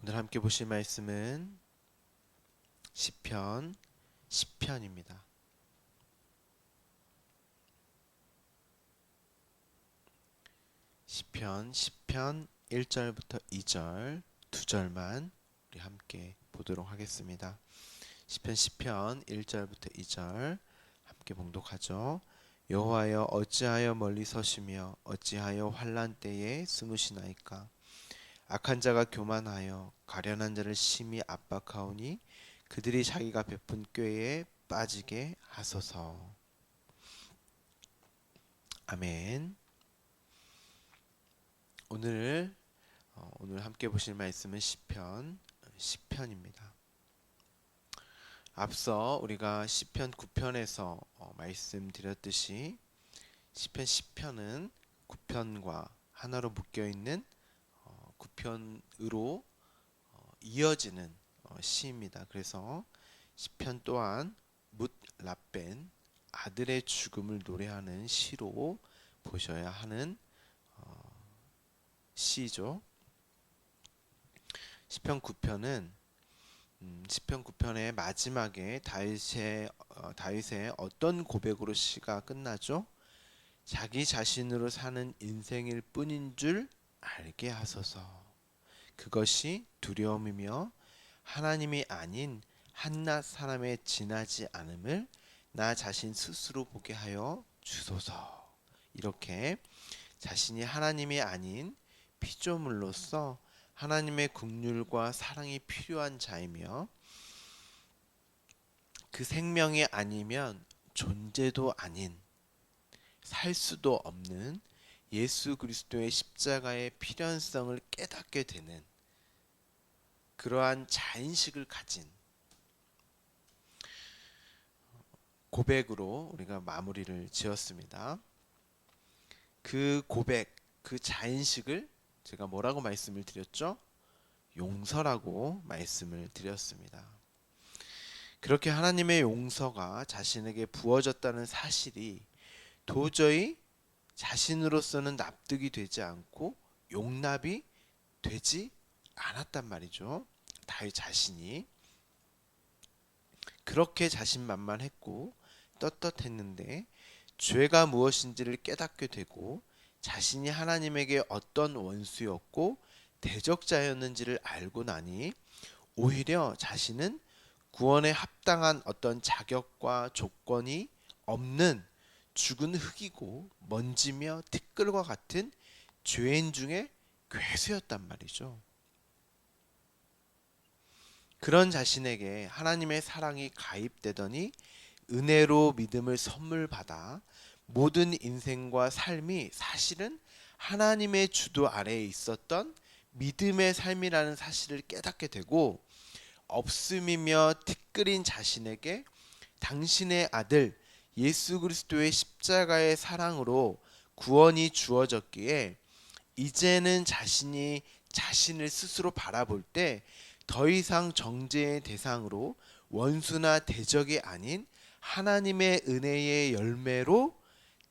오늘 함께 보실 말씀은 시편입니다. 시편 1절부터 2절 두 절만 우리 함께 보도록 하겠습니다. 시편 1절부터 2절 함께 봉독하죠. 여호와여 어찌하여 멀리 서시며 어찌하여 환난 때에 숨으시나이까. 악한 자가 교만하여 가련한 자를 심히 압박하오니 그들이 자기가 베푼 꾀에 빠지게 하소서. 아멘. 오늘 함께 보실 말씀은 시편입니다. 앞서 우리가 시편 9편에서 말씀드렸듯이 시편 10편은 9편과 하나로 묶여 있는 9편으로 이어지는 시입니다. 그래서 시편 또한 뭇 라벤 아들의 죽음을 노래하는 시로 보셔야 하는 시죠. 시편 9편은 시편 9편의 마지막에 다윗의 어떤 고백으로 시가 끝나죠? 자기 자신으로 사는 인생일 뿐인 줄 알게 하소서. 그것이 두려움이며 하나님이 아닌 한낱 사람의 지나지 않음을 나 자신 스스로 보게 하여 주소서. 이렇게 자신이 하나님이 아닌 피조물로서 하나님의 긍휼과 사랑이 필요한 자이며 그 생명이 아니면 존재도 아닌 살 수도 없는 예수 그리스도의 십자가의 필연성을 깨닫게 되는 그러한 자인식을 가진 고백으로 우리가 마무리를 지었습니다. 그 고백, 그 자인식을 제가 뭐라고 말씀을 드렸죠? 용서라고 말씀을 드렸습니다. 그렇게 하나님의 용서가 자신에게 부어졌다는 사실이 도저히 자신으로서는 납득이 되지 않고 용납이 되지 않았단 말이죠. 다윗 자신이 그렇게 자신만만했고 떳떳했는데 죄가 무엇인지를 깨닫게 되고 자신이 하나님에게 어떤 원수였고 대적자였는지를 알고 나니 오히려 자신은 구원에 합당한 어떤 자격과 조건이 없는 죽은 흙이고 먼지며 티끌과 같은 죄인 중에 괴수였단 말이죠. 그런 자신에게 하나님의 사랑이 가입되더니 은혜로 믿음을 선물 받아 모든 인생과 삶이 사실은 하나님의 주도 아래에 있었던 믿음의 삶이라는 사실을 깨닫게 되고 없음이며 티끌인 자신에게 당신의 아들 예수 그리스도의 십자가의 사랑으로 구원이 주어졌기에 이제는 자신이 자신을 스스로 바라볼 때 더 이상 정죄의 대상으로 원수나 대적이 아닌 하나님의 은혜의 열매로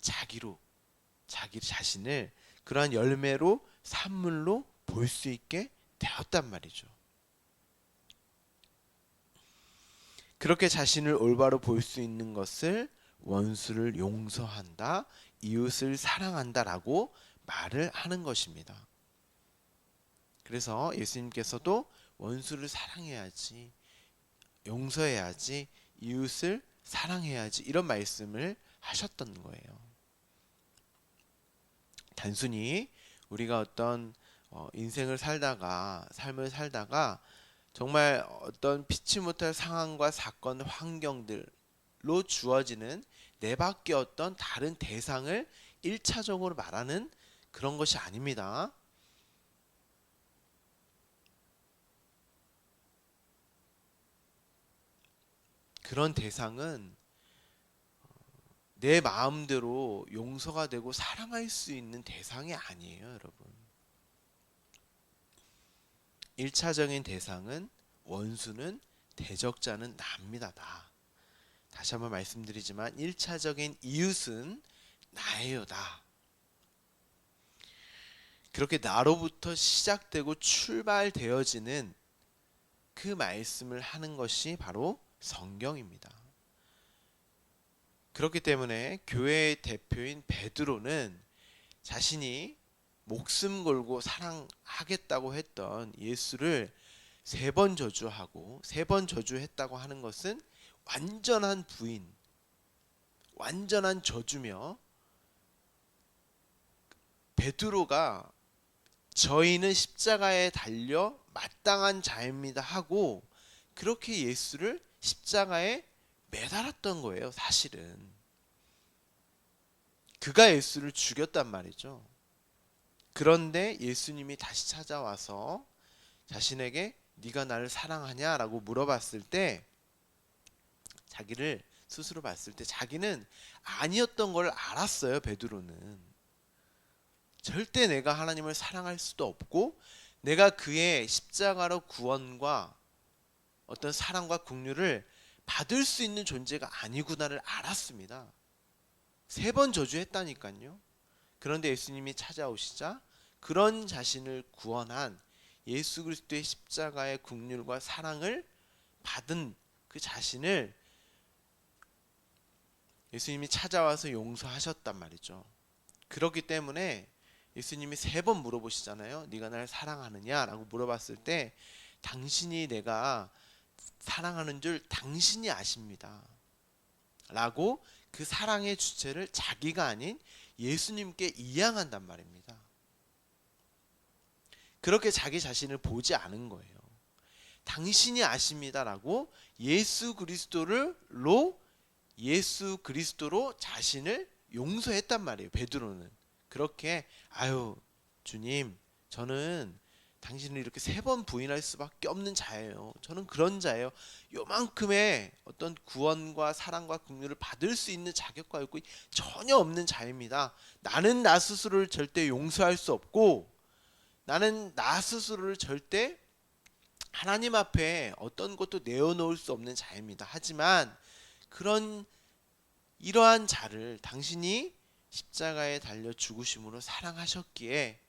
자기 자신을 그러한 열매로 산물로 볼 수 있게 되었단 말이죠. 그렇게 자신을 올바로 볼 수 있는 것을 원수를 용서한다, 이웃을 사랑한다라고 말을 하는 것입니다. 그래서 예수님께서도 원수를 사랑해야지, 용서해야지, 이웃을 사랑해야지 이런 말씀을 하셨던 거예요. 단순히 우리가 어떤 삶을 살다가 정말 어떤 피치 못할 상황과 사건, 환경들로 주어지는 내 밖에 어떤 다른 대상을 1차적으로 말하는 그런 것이 아닙니다. 그런 대상은 내 마음대로 용서가 되고 사랑할 수 있는 대상이 아니에요, 여러분. 1차적인 대상은 원수는 대적자는 나입니다, 나. 다시 한번 말씀드리지만 1차적인 이웃은 나예요, 나. 그렇게 나로부터 시작되고 출발되어지는 그 말씀을 하는 것이 바로 성경입니다. 그렇기 때문에 교회의 대표인 베드로는 자신이 목숨 걸고 사랑하겠다고 했던 예수를 3번 저주하고 3번 저주했다고 하는 것은 완전한 부인, 완전한 저주며, 베드로가 저희는 십자가에 달려 마땅한 자입니다 하고 그렇게 예수를 십자가에 매달았던 거예요. 사실은 그가 예수를 죽였단 말이죠. 그런데 예수님이 다시 찾아와서 자신에게 네가 나를 사랑하냐라고 물어봤을 때, 자기를 스스로 봤을 때 자기는 아니었던 걸 알았어요. 베드로는 절대 내가 하나님을 사랑할 수도 없고 내가 그의 십자가로 구원과 어떤 사랑과 긍휼을 받을 수 있는 존재가 아니구나를 알았습니다. 3번 저주했다니까요. 그런데 예수님이 찾아오시자 그런 자신을 구원한 예수 그리스도의 십자가의 긍휼과 사랑을 받은 그 자신을 예수님이 찾아와서 용서하셨단 말이죠. 그렇기 때문에 예수님이 3번 물어보시잖아요. 네가 나를 사랑하느냐라고 물어봤을 때 당신이 내가 사랑하는 줄 당신이 아십니다 라고 그 사랑의 주체를 자기가 아닌 예수님께 이양한단 말입니다. 그렇게 자기 자신을 보지 않은 거예요. 당신이 아십니다라고 예수 그리스도로 자신을 용서했단 말이에요. 베드로는 그렇게 아유 주님, 저는 당신을 이렇게 3번 부인할 수밖에 없는 자예요. 저는 그런 자예요. 요만큼의 어떤 구원과 사랑과 긍휼을 받을 수 있는 자격과 욕구가 전혀 없는 자입니다. 나는 나 스스로를 절대 용서할 수 없고 나는 나 스스로를 절대 하나님 앞에 어떤 것도 내어놓을 수 없는 자입니다. 하지만 이러한 자를 당신이 십자가에 달려 죽으심으로 사랑하셨기에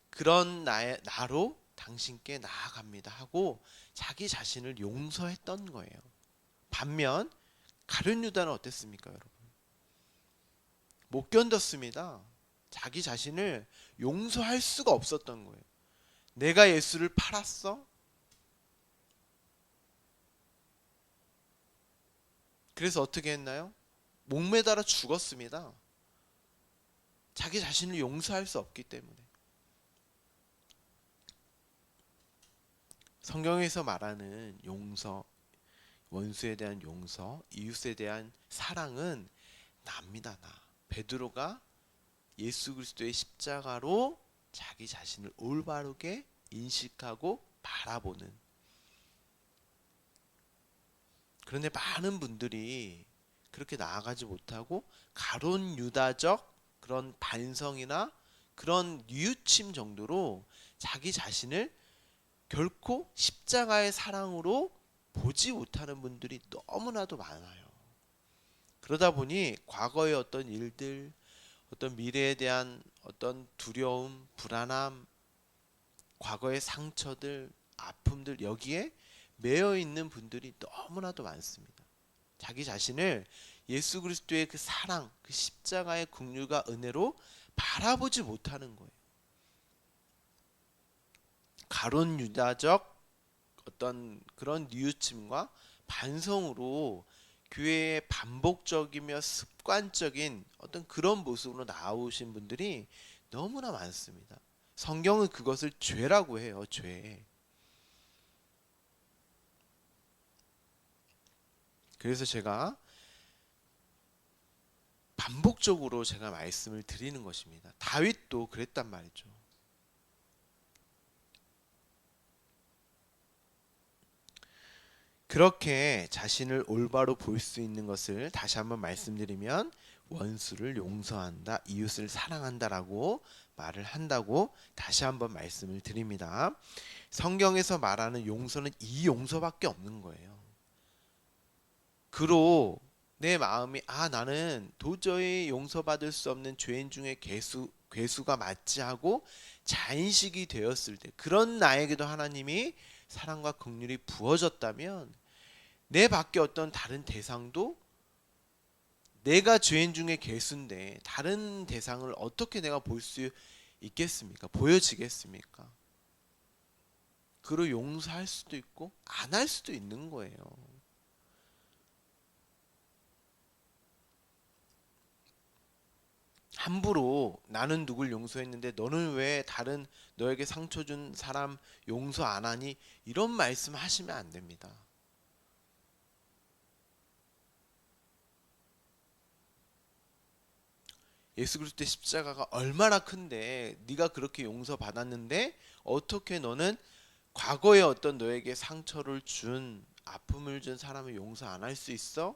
그런 나로 당신께 나아갑니다 하고 자기 자신을 용서했던 거예요. 반면 가룟 유다는 어땠습니까, 여러분? 못 견뎠습니다. 자기 자신을 용서할 수가 없었던 거예요. 내가 예수를 팔았어? 그래서 어떻게 했나요? 목매달아 죽었습니다. 자기 자신을 용서할 수 없기 때문에. 성경에서 말하는 용서, 원수에 대한 용서, 이웃에 대한 사랑은 납니다. 나. 베드로가 예수 그리스도의 십자가로 자기 자신을 올바르게 인식하고 바라보는. 그런데 많은 분들이 그렇게 나아가지 못하고 가론 유다적 그런 반성이나 그런 뉘우침 정도로 자기 자신을 결코 십자가의 사랑으로 보지 못하는 분들이 너무나도 많아요. 그러다 보니 과거의 어떤 일들, 어떤 미래에 대한 어떤 두려움, 불안함, 과거의 상처들, 아픔들, 여기에 매여 있는 분들이 너무나도 많습니다. 자기 자신을 예수 그리스도의 그 사랑, 그 십자가의 긍휼과 은혜로 바라보지 못하는 거예요. 가론 유다적 어떤 그런 뉘우침과 반성으로 교회의 반복적이며 습관적인 어떤 그런 모습으로 나오신 분들이 너무나 많습니다. 성경은 그것을 죄라고 해요. 죄. 그래서 제가 반복적으로 제가 말씀을 드리는 것입니다. 다윗도 그랬단 말이죠. 그렇게 자신을 올바로 볼 수 있는 것을 다시 한번 말씀드리면 원수를 용서한다, 이웃을 사랑한다라고 말을 한다고 다시 한번 말씀을 드립니다. 성경에서 말하는 용서는 이 용서밖에 없는 거예요. 내 마음이 나는 도저히 용서받을 수 없는 죄인 중에 괴수가 맞지하고 자인식이 되었을 때, 그런 나에게도 하나님이 사랑과 긍휼이 부어졌다면 내 밖에 어떤 다른 대상도, 내가 죄인 중에 괴수인데 다른 대상을 어떻게 내가 볼 수 있겠습니까? 보여지겠습니까? 그로 용서할 수도 있고 안 할 수도 있는 거예요. 함부로 나는 누굴 용서했는데 너는 왜 다른 너에게 상처 준 사람 용서 안 하니? 이런 말씀 하시면 안 됩니다. 예수 그리스도의 십자가가 얼마나 큰데 네가 그렇게 용서받았는데 어떻게 너는 과거에 어떤 너에게 상처를 준, 아픔을 준 사람을 용서 안 할 수 있어?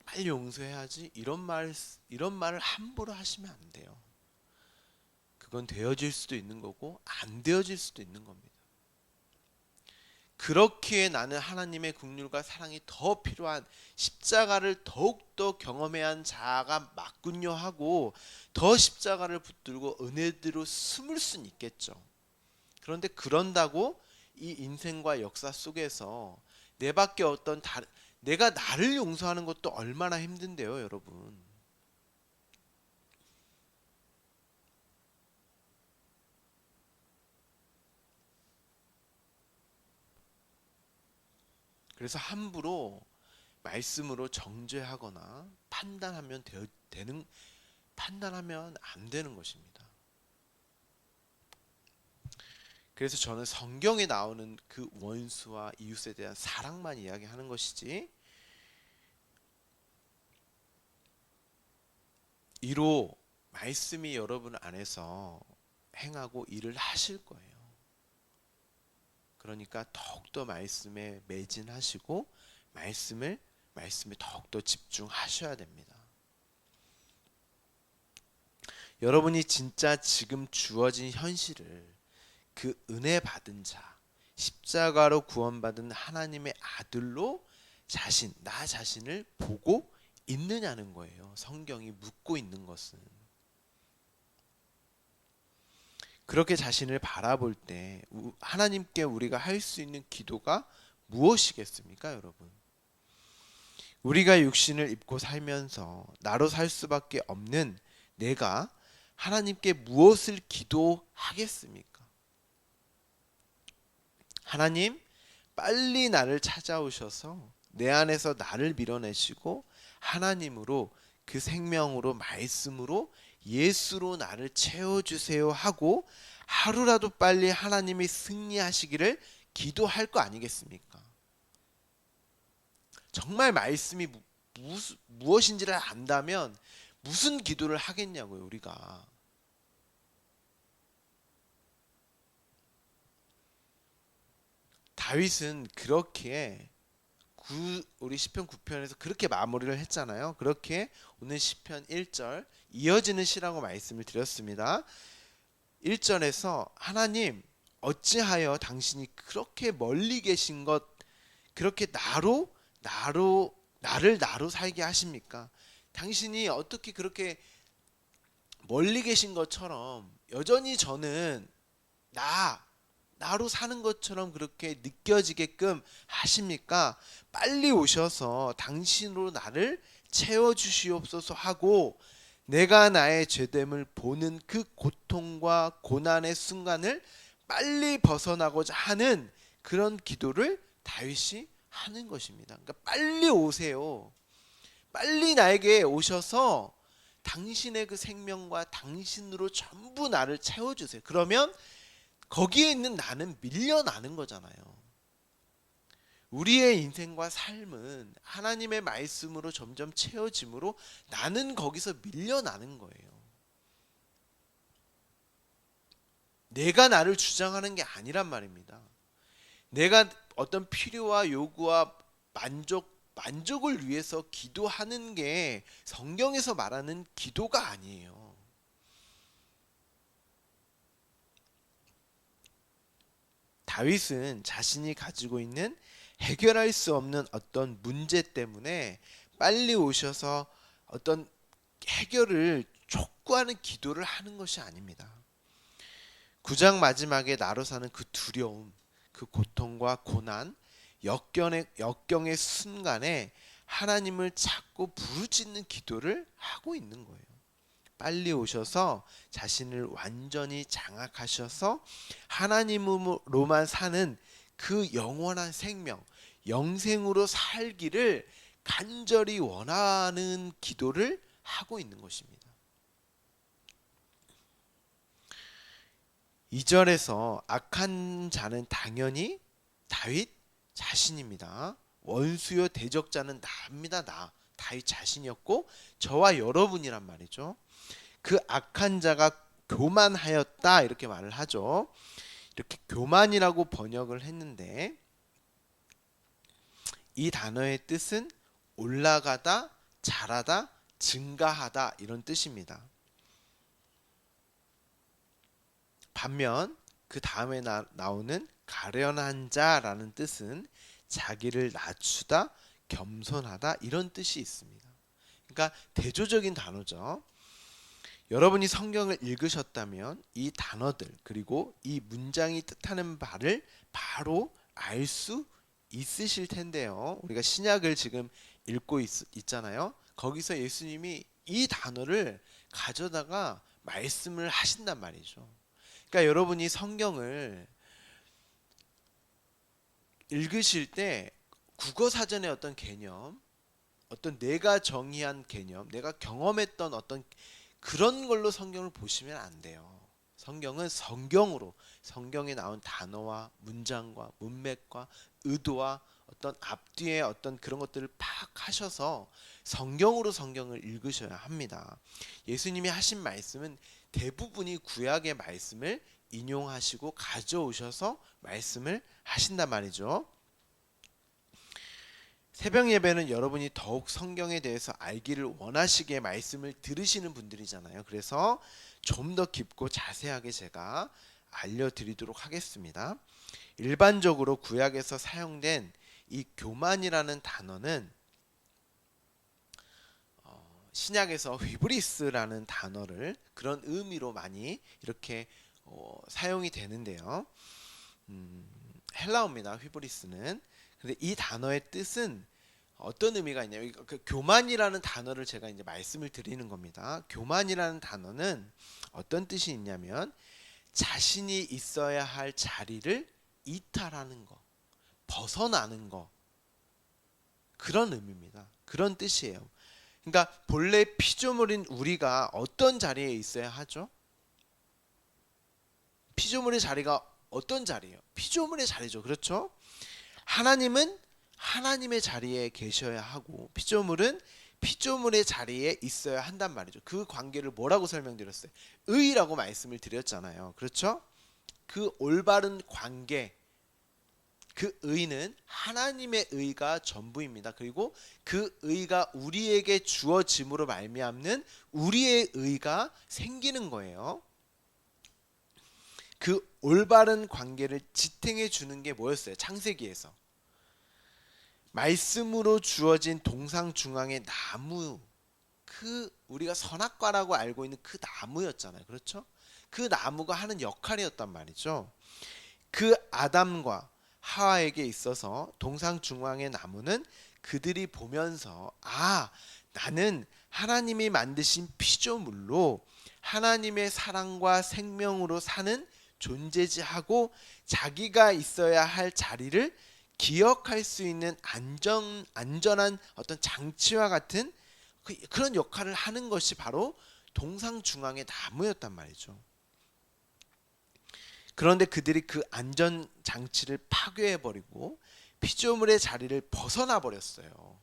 빨리 용서해야지. 이런 말을 함부로 하시면 안 돼요. 그건 되어질 수도 있는 거고 안 되어질 수도 있는 겁니다. 그렇기에 나는 하나님의 긍휼과 사랑이 더 필요한, 십자가를 더욱더 경험해야 한 자가 맞군요 하고 더 십자가를 붙들고 은혜대로 숨을 수는 있겠죠. 그런데 그런다고 이 인생과 역사 속에서 내 밖에 어떤 다른, 내가 나를 용서하는 것도 얼마나 힘든데요, 여러분. 그래서 함부로 말씀으로 정죄하거나 판단하면 안 되는 것입니다. 그래서 저는 성경에 나오는 그 원수와 이웃에 대한 사랑만 이야기하는 것이지, 이로 말씀이 여러분 안에서 행하고 일을 하실 거예요. 그러니까 더욱더 말씀에 매진하시고 말씀에 더욱더 집중하셔야 됩니다. 여러분이 진짜 지금 주어진 현실을, 그 은혜 받은 자, 십자가로 구원받은 하나님의 아들로 나 자신을 보고 있느냐는 거예요. 성경이 묻고 있는 것은. 그렇게 자신을 바라볼 때 하나님께 우리가 할 수 있는 기도가 무엇이겠습니까, 여러분? 우리가 육신을 입고 살면서 나로 살 수밖에 없는 내가 하나님께 무엇을 기도하겠습니까? 하나님, 빨리 나를 찾아오셔서 내 안에서 나를 밀어내시고 하나님으로, 그 생명으로, 말씀으로, 예수로 나를 채워주세요 하고 하루라도 빨리 하나님이 승리하시기를 기도할 거 아니겠습니까? 정말 말씀이 무엇인지를 안다면 무슨 기도를 하겠냐고요, 우리가. 다윗은 그렇게 우리 시편 9편에서 그렇게 마무리를 했잖아요. 그렇게 오늘 시편 1절 이어지는 시라고 말씀을 드렸습니다. 1절에서 하나님, 어찌하여 당신이 그렇게 멀리 계신 것, 그렇게 나를 나로 살게 하십니까? 당신이 어떻게 그렇게 멀리 계신 것처럼 여전히 저는 나로 사는 것처럼 그렇게 느껴지게끔 하십니까? 빨리 오셔서 당신으로 나를 채워주시옵소서 하고 내가 나의 죄됨을 보는 그 고통과 고난의 순간을 빨리 벗어나고자 하는 그런 기도를 다윗이 하는 것입니다. 그러니까 빨리 오세요. 빨리 나에게 오셔서 당신의 그 생명과 당신으로 전부 나를 채워주세요. 그러면 거기에 있는 나는 밀려나는 거잖아요. 우리의 인생과 삶은 하나님의 말씀으로 점점 채워짐으로 나는 거기서 밀려나는 거예요. 내가 나를 주장하는 게 아니란 말입니다. 내가 어떤 필요와 요구와 만족을 위해서 기도하는 게 성경에서 말하는 기도가 아니에요. 다윗은 자신이 가지고 있는 해결할 수 없는 어떤 문제 때문에 빨리 오셔서 어떤 해결을 촉구하는 기도를 하는 것이 아닙니다. 9장 마지막에 나로 사는 그 두려움, 그 고통과 고난, 역경의 순간에 하나님을 찾고 부르짖는 기도를 하고 있는 거예요. 빨리 오셔서 자신을 완전히 장악하셔서 하나님으로만 사는 그 영원한 생명, 영생으로 살기를 간절히 원하는 기도를 하고 있는 것입니다. 2절에서 악한 자는 당연히 다윗 자신입니다. 원수요 대적자는 나입니다. 다윗 자신이었고 저와 여러분이란 말이죠. 그 악한 자가 교만하였다 이렇게 말을 하죠. 이렇게 교만이라고 번역을 했는데 이 단어의 뜻은 올라가다, 자라다, 증가하다 이런 뜻입니다. 반면 그 다음에 나오는 가련한 자라는 뜻은 자기를 낮추다, 겸손하다 이런 뜻이 있습니다. 그러니까 대조적인 단어죠. 여러분이 성경을 읽으셨다면 이 단어들 그리고 이 문장이 뜻하는 바를 바로 알 수 있으실 텐데요. 우리가 신약을 지금 읽고 있잖아요. 거기서 예수님이 이 단어를 가져다가 말씀을 하신단 말이죠. 그러니까 여러분이 성경을 읽으실 때 국어 사전의 어떤 개념, 어떤 내가 정의한 개념, 내가 경험했던 어떤 그런 걸로 성경을 보시면 안 돼요. 성경은 성경으로 성경에 나온 단어와 문장과 문맥과 의도와 어떤 앞뒤에 어떤 그런 것들을 파악하셔서 성경으로 성경을 읽으셔야 합니다. 예수님이 하신 말씀은 대부분이 구약의 말씀을 인용하시고 가져오셔서 말씀을 하신단 말이죠. 새벽 예배는 여러분이 더욱 성경에 대해서 알기를 원하시기에 말씀을 들으시는 분들이잖아요. 그래서 좀 더 깊고 자세하게 제가 알려드리도록 하겠습니다. 일반적으로 구약에서 사용된 이 교만이라는 단어는 신약에서 휘브리스라는 단어를 그런 의미로 많이 이렇게 사용이 되는데요. 헬라어입니다. 휘브리스는. 근데 이 단어의 뜻은 어떤 의미가 있냐면 그 교만이라는 단어를 제가 이제 말씀을 드리는 겁니다. 교만이라는 단어는 어떤 뜻이 있냐면 자신이 있어야 할 자리를 이탈하는 거, 벗어나는 거 그런 의미입니다. 그런 뜻이에요. 그러니까 본래 피조물인 우리가 어떤 자리에 있어야 하죠? 피조물의 자리가 어떤 자리예요? 피조물의 자리죠. 그렇죠? 하나님은 하나님의 자리에 계셔야 하고 피조물은 피조물의 자리에 있어야 한단 말이죠. 그 관계를 뭐라고 설명드렸어요? 의라고 말씀을 드렸잖아요. 그렇죠? 그 올바른 관계, 그 의는 하나님의 의가 전부입니다. 그리고 그 의가 우리에게 주어짐으로 말미암는 우리의 의가 생기는 거예요. 그 올바른 관계를 지탱해 주는 게 뭐였어요? 창세기에서 말씀으로 주어진 동상 중앙의 나무, 그 우리가 선악과라고 알고 있는 그 나무였잖아요. 그렇죠? 그 나무가 하는 역할이었단 말이죠. 그 아담과 하와에게 있어서 동상 중앙의 나무는 그들이 보면서 나는 하나님이 만드신 피조물로 하나님의 사랑과 생명으로 사는 존재지 하고 자기가 있어야 할 자리를 기억할 수 있는 안전한 어떤 장치와 같은 그런 역할을 하는 것이 바로 동상 중앙의 나무였단 말이죠. 그런데 그들이 그 안전 장치를 파괴해 버리고 피조물의 자리를 벗어나 버렸어요.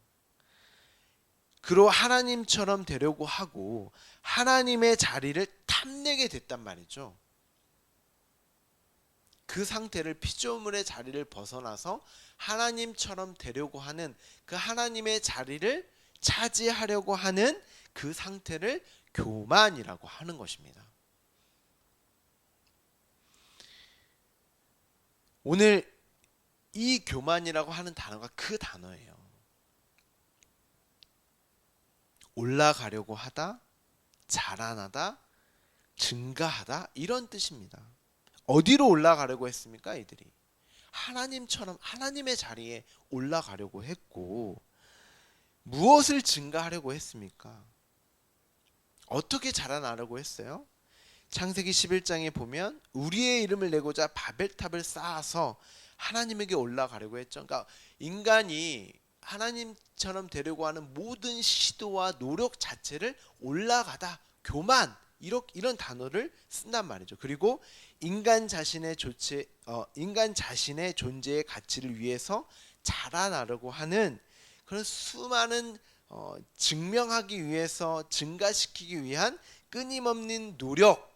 그로 하나님처럼 되려고 하고 하나님의 자리를 탐내게 됐단 말이죠. 그 상태를 피조물의 자리를 벗어나서 하나님처럼 되려고 하는 그 하나님의 자리를 차지하려고 하는 그 상태를 교만이라고 하는 것입니다. 오늘 이 교만이라고 하는 단어가 그 단어예요. 올라가려고 하다, 자라나다, 증가하다 이런 뜻입니다. 어디로 올라가려고 했습니까? 이들이 하나님처럼 하나님의 자리에 올라가려고 했고, 무엇을 증가하려고 했습니까? 어떻게 자라나려고 했어요? 창세기 11장에 보면 우리의 이름을 내고자 바벨탑을 쌓아서 하나님에게 올라가려고 했죠. 그러니까 인간이 하나님처럼 되려고 하는 모든 시도와 노력 자체를 올라가다, 교만, 이런 단어를 쓴단 말이죠. 그리고 인간 자신의 존재의 가치를 위해서 자라나려고 하는 그런 수많은 증명하기 위해서, 증가시키기 위한 끊임없는 노력,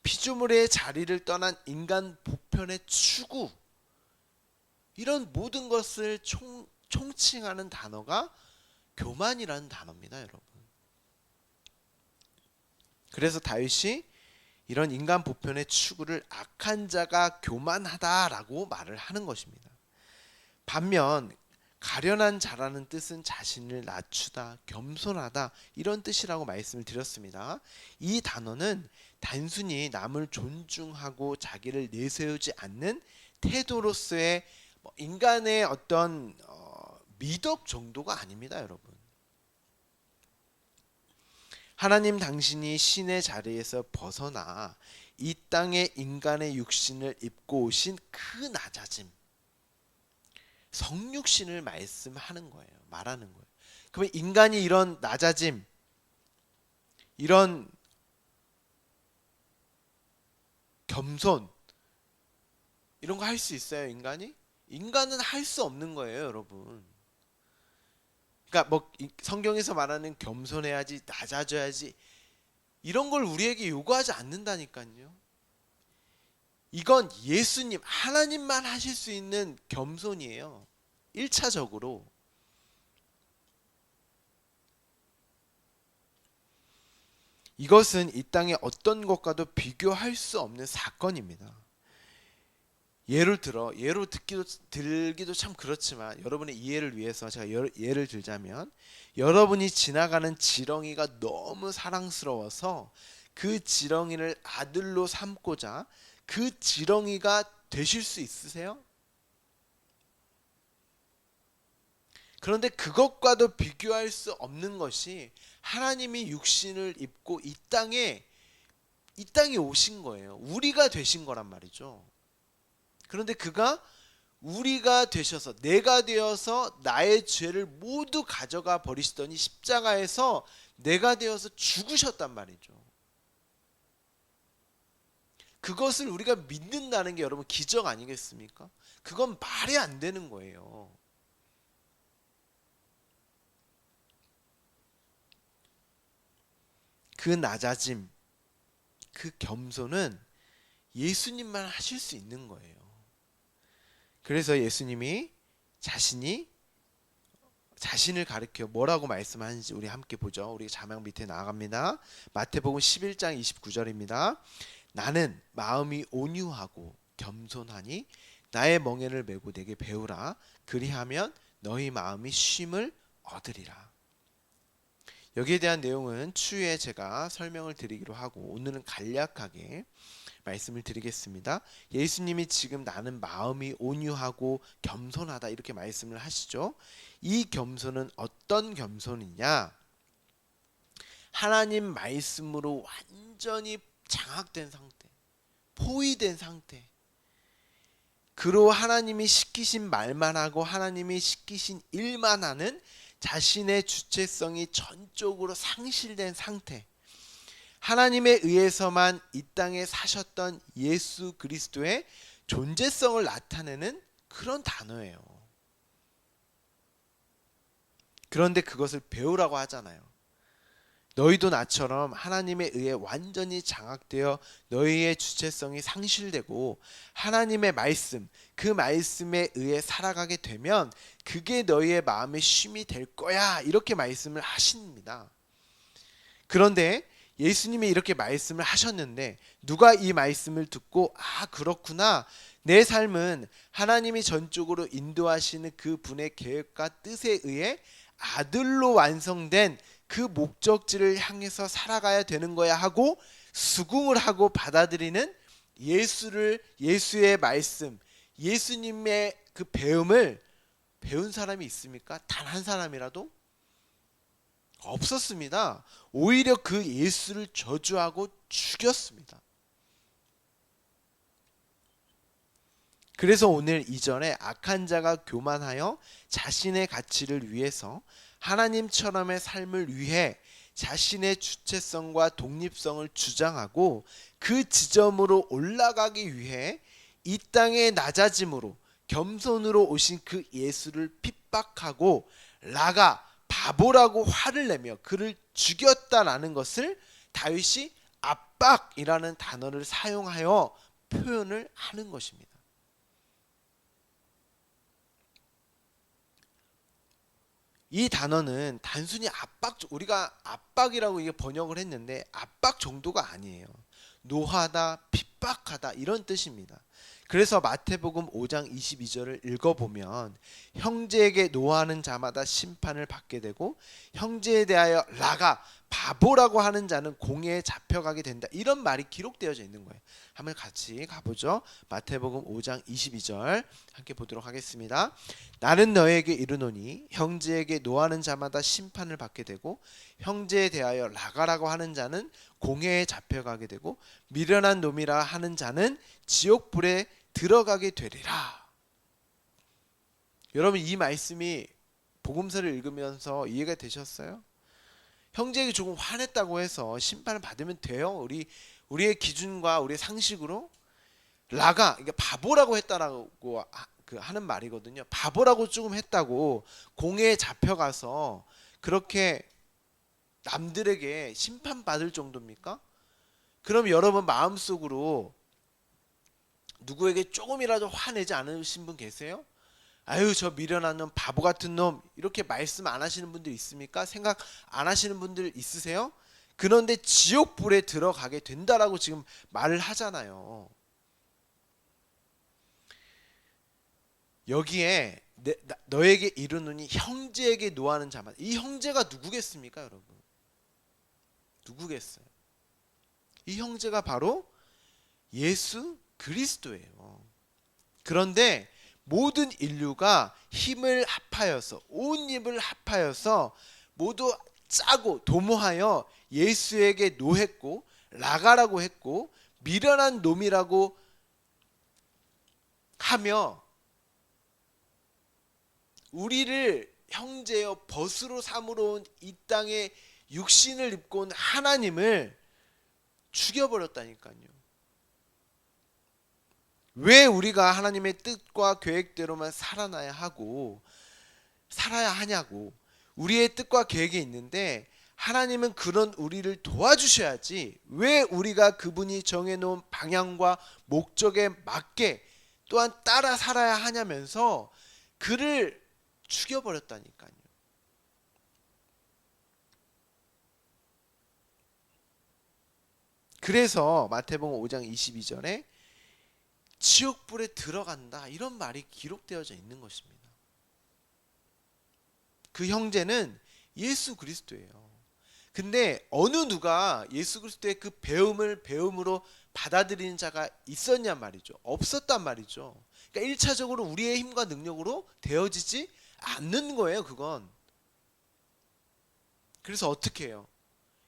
피조물의 자리를 떠난 인간 보편의 추구, 이런 모든 것을 총칭하는 단어가 교만이라는 단어입니다, 여러분. 그래서 다윗이 이런 인간 보편의 추구를 악한 자가 교만하다라고 말을 하는 것입니다. 반면 가련한 자라는 뜻은 자신을 낮추다, 겸손하다 이런 뜻이라고 말씀을 드렸습니다. 이 단어는 단순히 남을 존중하고 자기를 내세우지 않는 태도로서의 인간의 어떤 미덕 정도가 아닙니다, 여러분. 하나님 당신이 신의 자리에서 벗어나 이 땅에 인간의 육신을 입고 오신 그 낮아짐, 성육신을 말씀하는 거예요. 말하는 거예요. 그러면 인간이 이런 낮아짐, 이런 겸손, 이런 거 할 수 있어요, 인간이? 인간은 할 수 없는 거예요, 여러분. 그러니까 뭐 성경에서 말하는 겸손해야지, 낮아져야지, 이런 걸 우리에게 요구하지 않는다니까요. 이건 예수님, 하나님만 하실 수 있는 겸손이에요. 1차적으로. 이것은 이 땅의 어떤 것과도 비교할 수 없는 사건입니다. 예로 들기도 참 그렇지만 여러분의 이해를 위해서 제가 예를 들자면, 여러분이 지나가는 지렁이가 너무 사랑스러워서 그 지렁이를 아들로 삼고자 그 지렁이가 되실 수 있으세요? 그런데 그것과도 비교할 수 없는 것이 하나님이 육신을 입고 이 땅에 오신 거예요. 우리가 되신 거란 말이죠. 그런데 그가 우리가 되셔서, 내가 되어서 나의 죄를 모두 가져가 버리시더니 십자가에서 내가 되어서 죽으셨단 말이죠. 그것을 우리가 믿는다는 게 여러분 기적 아니겠습니까? 그건 말이 안 되는 거예요. 그 낮아짐, 그 겸손은 예수님만 하실 수 있는 거예요. 그래서 예수님이 자신을 가리켜 뭐라고 말씀하는지 우리 함께 보죠. 우리 자막 밑에 나갑니다. 마태복음 11장 29절입니다. 나는 마음이 온유하고 겸손하니 나의 멍에를 메고 내게 배우라. 그리하면 너희 마음이 쉼을 얻으리라. 여기에 대한 내용은 추후에 제가 설명을 드리기로 하고, 오늘은 간략하게 말씀을 드리겠습니다. 예수님이 지금 나는 마음이 온유하고 겸손하다 이렇게 말씀을 하시죠. 이 겸손은 어떤 겸손이냐? 하나님 말씀으로 완전히 장악된 상태, 포위된 상태, 그로 하나님이 시키신 말만 하고 하나님이 시키신 일만 하는 자신의 주체성이 전적으로 상실된 상태, 하나님에 의해서만 이 땅에 사셨던 예수 그리스도의 존재성을 나타내는 그런 단어예요. 그런데 그것을 배우라고 하잖아요. 너희도 나처럼 하나님에 의해 완전히 장악되어 너희의 주체성이 상실되고 하나님의 말씀, 그 말씀에 의해 살아가게 되면 그게 너희의 마음의 쉼이 될 거야, 이렇게 말씀을 하십니다. 그런데 예수님이 이렇게 말씀을 하셨는데 누가 이 말씀을 듣고 그렇구나, 내 삶은 하나님이 전적으로 인도하시는 그 분의 계획과 뜻에 의해 아들로 완성된 그 목적지를 향해서 살아가야 되는 거야 하고 수긍을 하고 받아들이는 예수의 말씀, 예수님의 그 배움을 배운 사람이 있습니까? 단 한 사람이라도 없었습니다. 오히려 그 예수를 저주하고 죽였습니다. 그래서 오늘 이전에 악한 자가 교만하여 자신의 가치를 위해서 하나님처럼의 삶을 위해 자신의 주체성과 독립성을 주장하고 그 지점으로 올라가기 위해 이 땅의 낮아짐으로 겸손으로 오신 그 예수를 핍박하고 라가 바보라고 화를 내며 그를 죽였다라는 것을 다윗이 압박이라는 단어를 사용하여 표현을 하는 것입니다. 이 단어는 단순히 우리가 압박이라고 이게 번역을 했는데 압박 정도가 아니에요. 노하다, 핍박하다 이런 뜻입니다. 그래서 마태복음 5장 22절을 읽어보면 형제에게 노하는 자마다 심판을 받게 되고 형제에 대하여 라가 바보라고 하는 자는 공회에 잡혀가게 된다. 이런 말이 기록되어져 있는 거예요. 한번 같이 가보죠. 마태복음 5장 22절 함께 보도록 하겠습니다. 나는 너에게 이르노니 형제에게 노하는 자마다 심판을 받게 되고 형제에 대하여 라가라고 하는 자는 공회에 잡혀가게 되고 미련한 놈이라 하는 자는 지옥불에 들어가게 되리라. 여러분 이 말씀이 복음서를 읽으면서 이해가 되셨어요? 형제에게 조금 화냈다고 해서 심판을 받으면 돼요? 우리의 기준과 우리의 상식으로 라가 이게 바보라고 했다라고 하는 말이거든요. 바보라고 조금 했다고 공회에 잡혀가서 그렇게 남들에게 심판받을 정도입니까? 그럼 여러분 마음속으로 누구에게 조금이라도 화내지 않으신 분 계세요? 아유 저 미련한 놈 바보 같은 놈 이렇게 말씀 안 하시는 분들 있습니까? 생각 안 하시는 분들 있으세요? 그런데 지옥불에 들어가게 된다라고 지금 말을 하잖아요. 여기에 너에게 이르노니 형제에게 노하는 자만, 이 형제가 누구겠습니까 여러분? 누구겠어요? 이 형제가 바로 예수 그리스도예요. 그런데 모든 인류가 힘을 합하여서 온 힘을 합하여서 모두 짜고 도모하여 예수에게 노했고 라가라고 했고 미련한 놈이라고 하며 우리를 형제여 벗으로 삼으러 온 이 땅에 육신을 입고 온 하나님을 죽여버렸다니까요. 왜 우리가 하나님의 뜻과 계획대로만 살아나야 하고 살아야 하냐고. 우리의 뜻과 계획이 있는데 하나님은 그런 우리를 도와주셔야지 왜 우리가 그분이 정해놓은 방향과 목적에 맞게 또한 따라 살아야 하냐면서 그를 죽여버렸다니까요. 그래서 마태복음 5장 22절에 지옥불에 들어간다 이런 말이 기록되어져 있는 것입니다. 그 형제는 예수 그리스도예요. 근데 어느 누가 예수 그리스도의 그 배움을 배움으로 받아들이는 자가 있었냐 말이죠. 없었단 말이죠. 그러니까 1차적으로 우리의 힘과 능력으로 되어지지 않는 거예요. 그건. 그래서 어떻게 해요?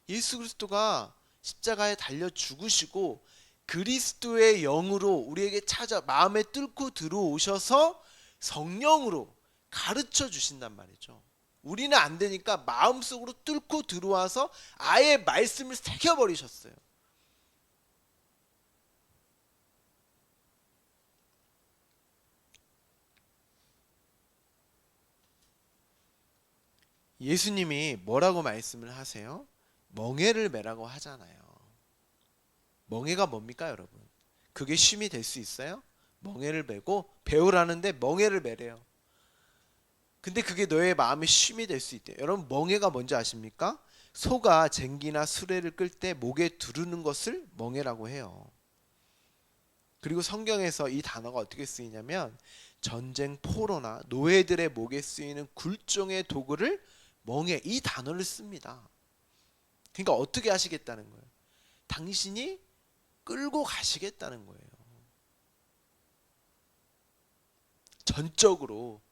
예수 그리스도가 십자가에 달려 죽으시고 그리스도의 영으로 우리에게 찾아 마음에 뚫고 들어오셔서 성령으로 가르쳐 주신단 말이죠. 우리는 안 되니까 마음속으로 뚫고 들어와서 아예 말씀을 새겨버리셨어요. 예수님이 뭐라고 말씀을 하세요? 멍에를 매라고 하잖아요. 멍에가 뭡니까 여러분? 그게 쉼이 될 수 있어요? 멍에를 매고 배우라는데 멍에를 매래요. 근데 그게 너의 마음의 쉼이 될 수 있대요. 여러분 멍에가 뭔지 아십니까? 소가 쟁기나 수레를 끌 때 목에 두르는 것을 멍에라고 해요. 그리고 성경에서 이 단어가 어떻게 쓰이냐면 전쟁 포로나 노예들의 목에 쓰이는 굴종의 도구를 멍에 이 단어를 씁니다. 그러니까 어떻게 하시겠다는 거예요? 당신이 끌고 가시겠다는 거예요. 전적으로.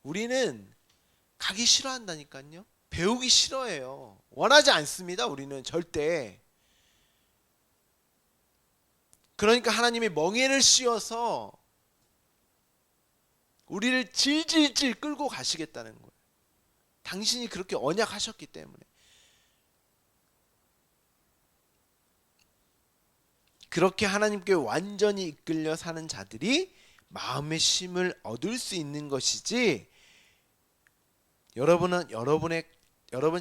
우리는 가기 싫어한다니까요. 배우기 싫어해요. 원하지 않습니다. 우리는 절대. 그러니까 하나님이 멍에를 씌워서 우리를 질질질 끌고 가시겠다는 거예요. 당신이 그렇게 언약하셨기 때문에. 그렇게 하나님께 완전히 이끌려 사는 자들이 마음의 쉼을 얻을 수 있는 것이지, 여러분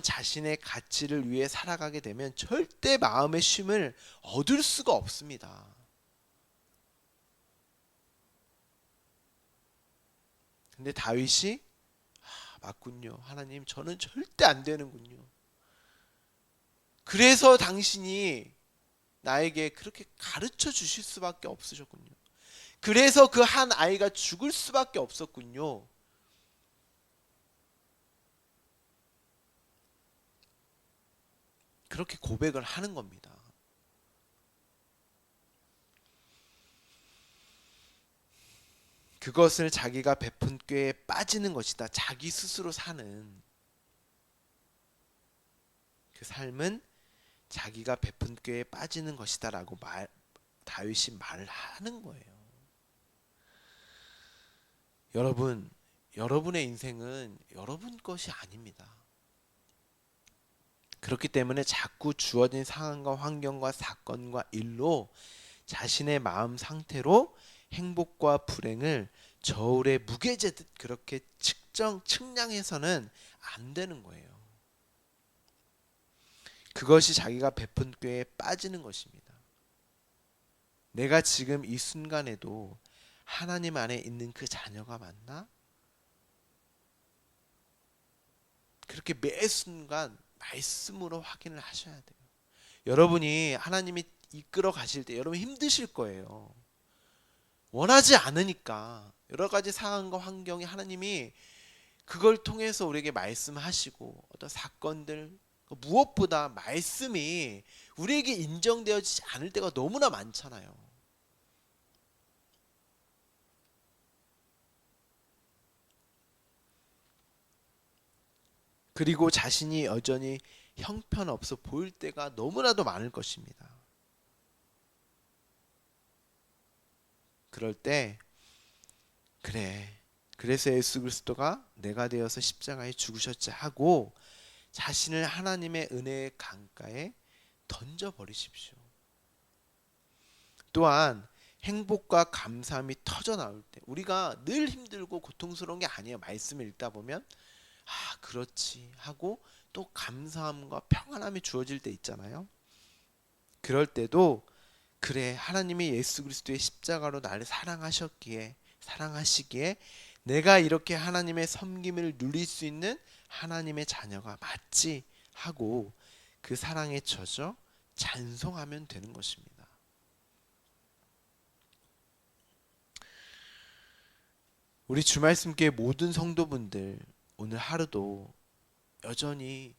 자신의 가치를 위해 살아가게 되면 절대 마음의 쉼을 얻을 수가 없습니다. 근데 다윗이 맞군요. 하나님, 저는 절대 안 되는군요. 그래서 당신이 나에게 그렇게 가르쳐 주실 수밖에 없으셨군요. 그래서 그 한 아이가 죽을 수밖에 없었군요. 그렇게 고백을 하는 겁니다. 그것을 자기가 베푼 꾀에 빠지는 것이다. 자기 스스로 사는 그 삶은 자기가 베푼 꾀에 빠지는 것이다라고 다윗이 말을 하는 거예요. 여러분의 인생은 여러분 것이 아닙니다. 그렇기 때문에 자꾸 주어진 상황과 환경과 사건과 일로 자신의 마음 상태로 행복과 불행을 저울에 무게재듯 그렇게 측량해서는 안 되는 거예요. 그것이 자기가 베푼 꾀에 빠지는 것입니다. 내가 지금 이 순간에도 하나님 안에 있는 그 자녀가 맞나? 그렇게 매 순간 말씀으로 확인을 하셔야 돼요. 여러분이 하나님이 이끌어 가실 때 여러분 힘드실 거예요. 원하지 않으니까 여러 가지 상황과 환경이 하나님이 그걸 통해서 우리에게 말씀하시고 어떤 사건들, 무엇보다 말씀이 우리에게 인정되어지지 않을 때가 너무나 많잖아요. 그리고 자신이 여전히 형편없어 보일 때가 너무나도 많을 것입니다. 그럴 때 그래서 예수 그리스도가 내가 되어서 십자가에 죽으셨지 하고 자신을 하나님의 은혜의 강가에 던져버리십시오. 또한 행복과 감사함이 터져 나올 때, 우리가 늘 힘들고 고통스러운 게 아니에요. 말씀을 읽다 보면 그렇지 하고 또 감사함과 평안함이 주어질 때 있잖아요. 그럴 때도 하나님이 예수 그리스도의 십자가로 나를 사랑하시기에 내가 이렇게 하나님의 섬김을 누릴 수 있는 하나님의 자녀가 맞지 하고 그 사랑에 젖어 찬송하면 되는 것입니다. 우리 주말씀교회 모든 성도분들, 오늘 하루도 여전히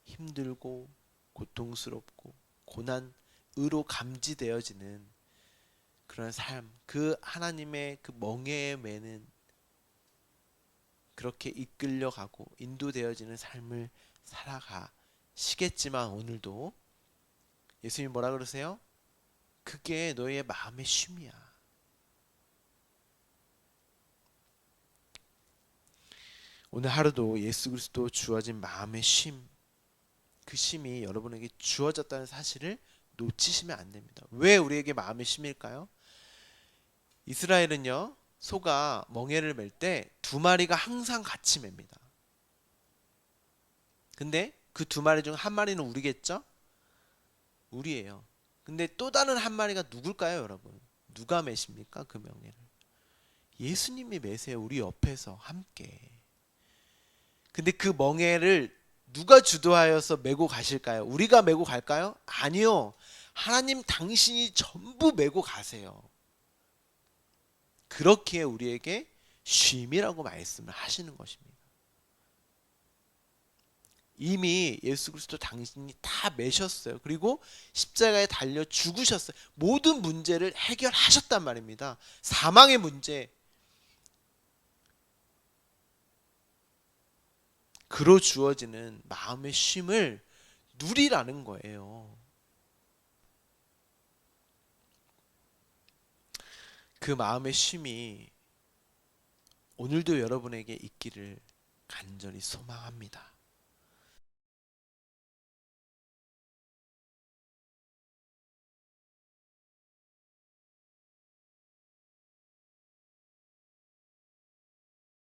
힘들고 고통스럽고 고난으로 감지되어지는 그런 삶, 그 하나님의 그 멍에에 매는 그렇게 이끌려가고 인도되어지는 삶을 살아가시겠지만, 오늘도 예수님 뭐라 그러세요? 그게 너의 마음의 쉼이야. 오늘 하루도 예수 그리스도 주어진 마음의 쉼, 그 쉼이 여러분에게 주어졌다는 사실을 놓치시면 안 됩니다. 왜 우리에게 마음의 쉼일까요? 이스라엘은요, 소가 멍에를 맬 때 두 마리가 항상 같이 맵니다. 근데 그 두 마리 중 한 마리는 우리겠죠? 우리예요. 근데 또 다른 한 마리가 누굴까요, 여러분? 누가 매십니까, 그 멍에를? 예수님이 매세요. 우리 옆에서 함께. 근데 그 멍에를 누가 주도하여서 메고 가실까요? 우리가 메고 갈까요? 아니요. 하나님 당신이 전부 메고 가세요. 그렇기에 우리에게 쉼이라고 말씀을 하시는 것입니다. 이미 예수 그리스도 당신이 다 매셨어요. 그리고 십자가에 달려 죽으셨어요. 모든 문제를 해결하셨단 말입니다. 사망의 문제, 그로 주어지는 마음의 쉼을 누리라는 거예요. 그 마음의 쉼이 오늘도 여러분에게 있기를 간절히 소망합니다.